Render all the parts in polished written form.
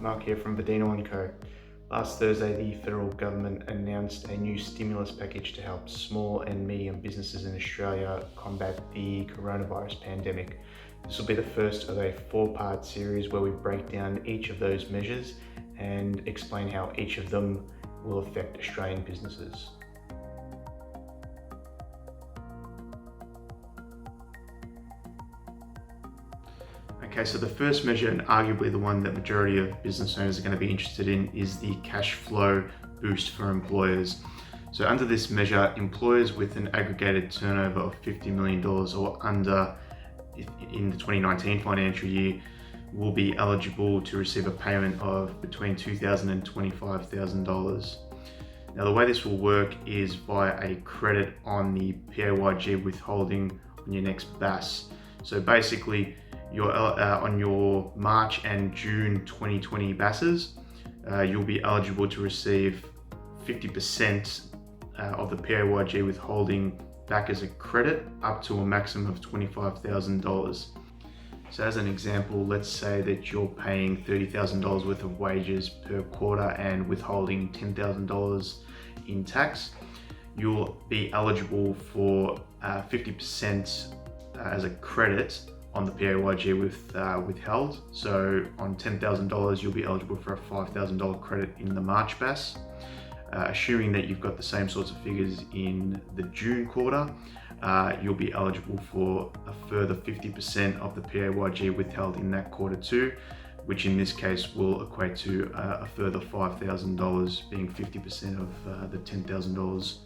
Mark here from Vidino & Co. Last Thursday, the federal government announced a new stimulus package to help small and medium businesses in Australia combat the coronavirus pandemic. This will be the first of a four-part series where we break down each of those measures and explain how each of them will affect Australian businesses. Okay, so the first measure, and arguably the one that majority of business owners are going to be interested in, is the cash flow boost for employers. So under this measure, employers with an aggregated turnover of $50 million or under in the 2019 financial year will be eligible to receive a payment of between $2,000 and $25,000. Now, the way this will work is via a credit on the PAYG withholding on your next BAS. So basically, on your March and June 2020 BASs, you'll be eligible to receive 50% of the PAYG withholding back as a credit up to a maximum of $25,000. So as an example, let's say that you're paying $30,000 worth of wages per quarter and withholding $10,000 in tax. You'll be eligible for 50% as a credit on the PAYG withheld. So on $10,000, you'll be eligible for a $5,000 credit in the March BAS. Assuming that you've got the same sorts of figures in the June quarter, you'll be eligible for a further 50% of the PAYG withheld in that quarter too, which in this case will equate to a further $5,000, being 50% of the $10,000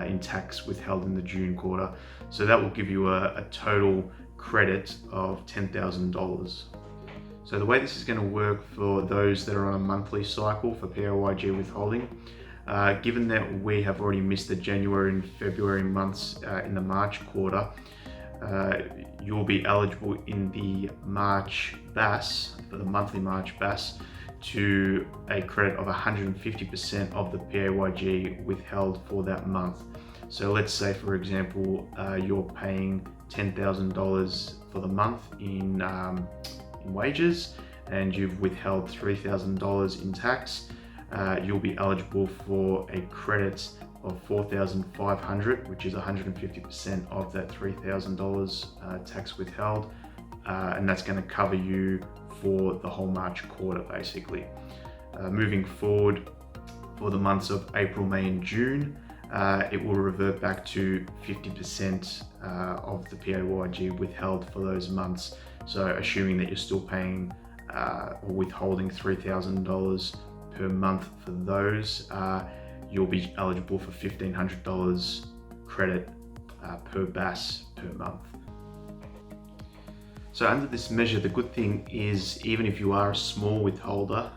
in tax withheld in the June quarter. So that will give you a total credit of $10,000. So the way this is going to work for those that are on a monthly cycle for PAYG withholding, given that we have already missed the January and February months in the March quarter, you'll be eligible in the March BAS, for the monthly March BAS, to a credit of 150% of the PAYG withheld for that month. So let's say, for example, you're paying $10,000 for the month in wages, and you've withheld $3,000 in tax. You'll be eligible for a credit of $4,500, which is 150% of that $3,000 tax withheld, and that's going to cover you for the whole March quarter, basically. Moving forward, for the months of April, May, and June, it will revert back to 50% of the PAYG withheld for those months. So assuming that you're still paying or withholding $3,000 per month for those, you'll be eligible for $1,500 credit per BAS per month. So under this measure, the good thing is, even if you are a small withholder,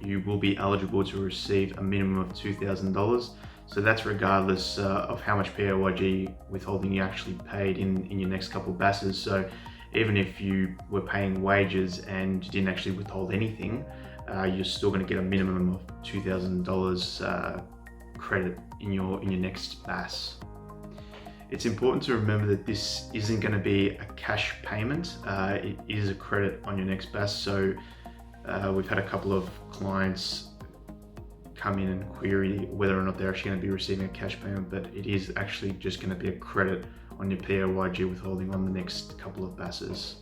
you will be eligible to receive a minimum of $2,000. So that's regardless of how much PAYG withholding you actually paid in your next couple of BASs. So even if you were paying wages and you didn't actually withhold anything, you're still going to get a minimum of $2,000 credit in your next BAS. It's important to remember that this isn't going to be a cash payment. It is a credit on your next BAS. So we've had a couple of clients come in and query whether or not they're actually going to be receiving a cash payment, but it is actually just going to be a credit on your PAYG withholding on the next couple of BASs.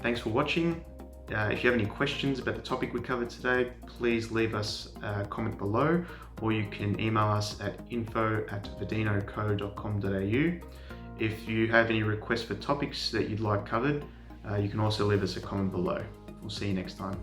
Thanks for watching. If you have any questions about the topic we covered today, please leave us a comment below, or you can email us at info@vidinoco.com.au. If you have any requests for topics that you'd like covered, you can also leave us a comment below. We'll see you next time.